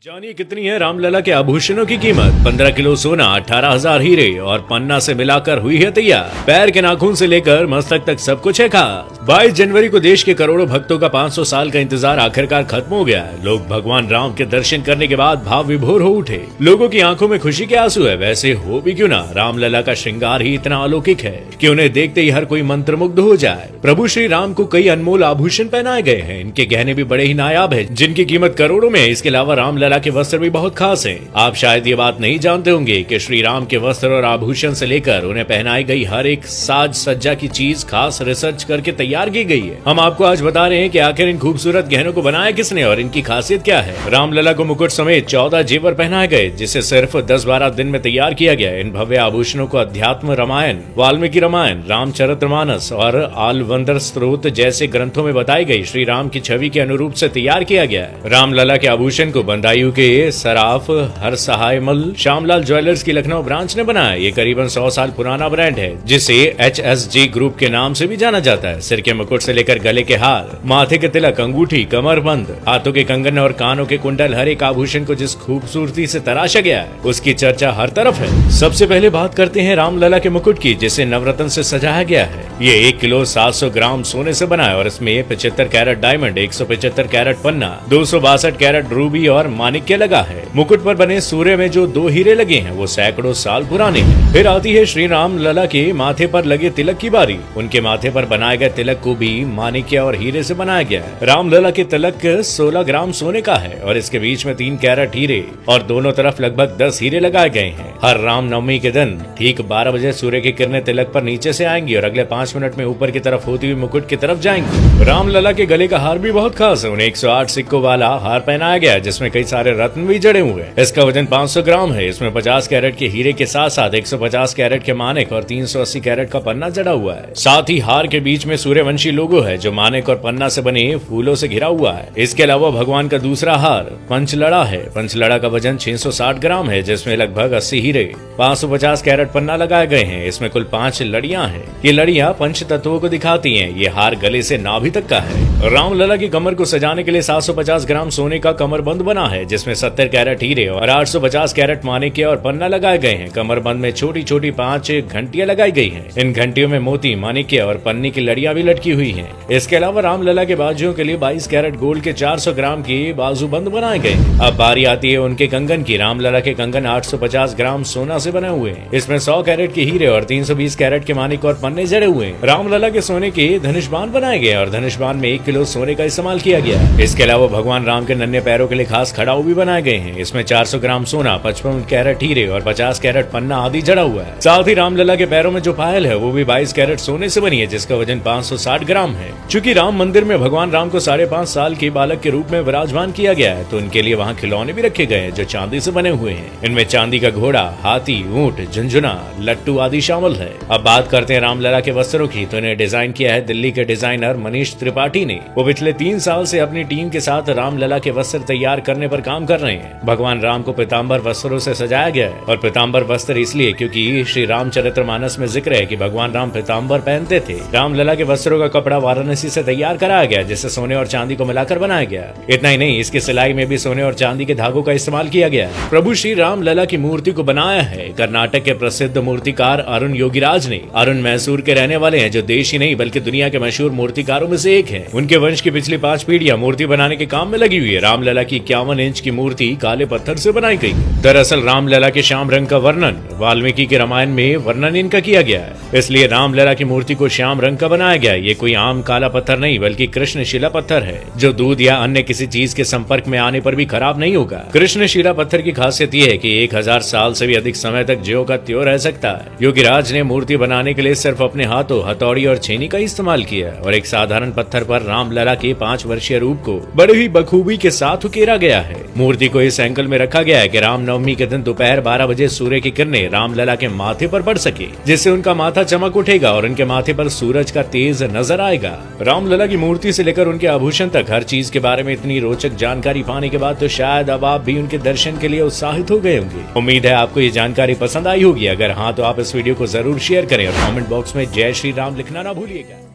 जानिए कितनी है रामलला के आभूषणों की कीमत। 15 किलो सोना, 18,000 हीरे और पन्ना से मिलाकर हुई है तैयार। पैर के नाखून से लेकर मस्तक तक सब कुछ है खास। 22 जनवरी को देश के करोड़ों भक्तों का 500 साल का इंतजार आखिरकार खत्म हो गया है। लोग भगवान राम के दर्शन करने के बाद भाव विभोर हो उठे। लोगों की आंखों में खुशी के आंसू है। वैसे हो भी क्यों ना, रामलला का श्रृंगार ही इतना अलौकिक है कि उन्हें देखते ही हर कोई मंत्रमुग्ध हो जाए। प्रभु श्री राम को कई अनमोल आभूषण पहनाए गए हैं। इनके गहने भी बड़े ही नायाब है, जिनकी कीमत करोड़ों में है। इसके अलावा रामलला के वस्त्र भी बहुत खास हैं। आप शायद ये बात नहीं जानते होंगे कि श्री राम के वस्त्र और आभूषण से लेकर उन्हें पहनाई गई हर एक साज सज्जा की चीज खास रिसर्च करके तैयार की गई है। हम आपको आज बता रहे हैं कि आखिर इन खूबसूरत गहनों को बनाया किसने और इनकी खासियत क्या है। रामलला को मुकुट समेत 14 जेवर पहनाए गए, जिसे सिर्फ 10-12 दिन में तैयार किया गया। इन भव्य आभूषणों को अध्यात्म रामायण, वाल्मीकि रामायण, रामचरितमानस और आलवंदर स्त्रोत जैसे ग्रंथों में बताई गई श्री राम की छवि के अनुरूप से तैयार किया गया है। रामलला के आभूषण को बंदायू के सराफ हर सहायमल श्यामलाल ज्वेलर्स की लखनऊ ब्रांच ने बनाया। ये करीबन 100 साल पुराना ब्रांड है, जिसे HSG ग्रुप के नाम से भी जाना जाता है। सिर के मुकुट से लेकर गले के हार, माथे के तिलक, अंगूठी, कमरबंद, हाथों के कंगन और कानों के कुंडल, हर एक आभूषण को जिस खूबसूरती से तराशा गया है उसकी चर्चा हर तरफ है। सबसे पहले बात करते हैं रामलला के मुकुट की, जिसे नवरत्न से सजाया गया है। ये 1 किलो 700 ग्राम सोने से बना है और इसमें 75 कैरेट डायमंड, 175 कैरेट पन्ना, 262 कैरेट रूबी और माणिक्य लगा है। मुकुट पर बने सूर्य में जो 2 हीरे लगे हैं वो सैकड़ों साल पुराने हैं। फिर आती है श्री राम लला के माथे पर लगे तिलक की बारी। उनके माथे पर बनाए गए तिलक को भी माणिक्य और हीरे से बनाया गया है। रामलला के तिलक 16 ग्राम सोने का है और इसके बीच में 3 कैरेट हीरे और दोनों तरफ लगभग 10 हीरे लगाए गए हैं। हर राम नवमी के दिन ठीक 12 बजे सूर्य की किरणें तिलक पर नीचे से आएंगी और अगले 5 मिनट में ऊपर की तरफ होती हुई मुकुट की तरफ जाएंगी। रामलला के गले का हार भी बहुत खास है। उन्हें 108 सिक्कों वाला हार पहनाया गया, जिसमें कई सारे रत्न भी जड़े हुए हैं। इसका वजन 500 ग्राम है। इसमें 50 कैरेट के हीरे के साथ साथ 150 कैरेट के मानिक और 380 कैरेट का पन्ना जड़ा हुआ है। साथ ही हार के बीच में सूर्यवंशी लोगो है, जो मानिक और पन्ना से बने फूलों से घिरा हुआ है। इसके अलावा भगवान का दूसरा हार पंचलड़ा है। पंचलड़ा का वजन 660 ग्राम है, जिसमें लगभग 80 हीरे, 550 कैरेट पन्ना लगाए गए हैं। इसमें कुल 5 लड़ियां हैं। ये लड़ियां पंच तत्वों को दिखाती हैं। ये हार गले से नाभि तक का है। रामलला की कमर को सजाने के लिए 750 ग्राम सोने का कमरबंद बना है, जिसमें 70 कैरेट हीरे और 850 कैरेट माणिक्य और पन्ना लगाए गए हैं। कमरबंद में छोटी छोटी 5 घंटियां लगाई गई हैं। इन घंटियों में मोती, माणिक्य और पन्नी की लड़ियां भी लटकी हुई हैं। इसके अलावा रामलला के बाजुओं के लिए 22 कैरेट गोल्ड के 400 ग्राम के बाजूबंद बनाए गए। अब बारी आती है उनके कंगन की। रामलला के कंगन 850 ग्राम सोना से बने हुए हैं। इसमें 100 कैरेट के हीरे और 320 कैरेट के माणिक और पन्ने जड़े हुए हैं। रामलला के सोने के धनुष्बाण बनाए गए और धनुष्बाण में 1 किलो सोने का इस्तेमाल किया गया। इसके अलावा भगवान राम के नन्हे पैरों के लिए खास खड़ाऊ भी बनाए गए हैं। इसमें 400 ग्राम सोना, 55 कैरेट हीरे और 50 कैरेट पन्ना आदि जड़ा हुआ है। साथ ही रामलला के पैरों में जो पायल है वो भी 22 कैरेट सोने से बनी है, जिसका वजन 560 ग्राम है। चूंकि राम मंदिर में भगवान राम को 5.5 साल के बालक के रूप में विराजमान किया गया है, तो उनके लिए वहाँ खिलौने भी रखे गए हैं जो चांदी से बने हुए हैं। इनमें चांदी का घोड़ा, हाथी, ऊंट, झुंझुना, लट्टू आदि शामिल है। अब बात करते हैं रामलला के वस्त्रों की, तो इन्हें डिजाइन किया है दिल्ली के डिजाइनर मनीष त्रिपाठी ने। वो पिछले 3 साल से अपनी टीम के साथ रामलला के वस्त्र तैयार करने पर काम कर रहे हैं। भगवान राम को पीताम्बर वस्त्रों से सजाया गया है और पीताम्बर वस्त्र इसलिए क्योंकि श्री रामचरितमानस में जिक्र है कि भगवान राम पीताम्बर पहनते थे। रामलला के वस्त्रों का कपड़ा वाराणसी से तैयार कराया गया, जिसे सोने और चांदी को मिलाकर बनाया गया। इतना ही नहीं, इसकी सिलाई में भी सोने और चांदी के धागों का इस्तेमाल किया गया। प्रभु श्री रामलला की मूर्ति को बनाया है कर्नाटक के प्रसिद्ध मूर्तिकार अरुण योगीराज ने। अरुण मैसूर के रहने वाले हैं, जो देश ही नहीं बल्कि दुनिया के मशहूर मूर्तिकारों में से एक है। उनके वंश की पिछली 5 पीढ़ियां मूर्ति बनाने के काम में लगी हुई है। रामलला की 51 इंच की मूर्ति काले पत्थर से बनाई गई। दरअसल रामलला के श्याम रंग का वर्णन वाल्मीकि के रामायण में वर्णन इनका किया गया है, इसलिए रामलला की मूर्ति को श्याम रंग का बनाया गया। ये कोई आम काला पत्थर नहीं बल्कि कृष्णशिला पत्थर है, जो दूध या अन्य किसी चीज के संपर्क में आने पर भी खराब नहीं होगा। कृष्णशिला पत्थर की खासियत ये है कि 1000 साल से भी अधिक समय तक ज्यों का त्यों रह सकता है। योगीराज ने मूर्ति बनाने के लिए सिर्फ अपने हाथों, हथौड़ी और छेनी का इस्तेमाल किया और एक साधारण पत्थर पर रामलला के 5 वर्षीय रूप को बड़े ही बखूबी के साथ उकेरा गया है। मूर्ति को इस एंगल में रखा गया है कि रामनवमी के दिन दोपहर 12 बजे सूर्य की किरणें रामलला के माथे पर पड़ सके, जिससे उनका माथा चमक उठेगा और उनके माथे पर सूरज का तेज नजर आएगा। रामलला की मूर्ति से लेकर उनके आभूषण तक हर चीज के बारे में इतनी रोचक जानकारी पाने के बाद तो शायद अब आप भी उनके दर्शन के लिए उत्साहित हो गए होंगे। उम्मीद है आपको ये जानकारी पसंद आई होगी। अगर हाँ, तो आप इस वीडियो को जरूर शेयर करें और कमेंट बॉक्स में जय श्री राम लिखना ना भूलिएगा।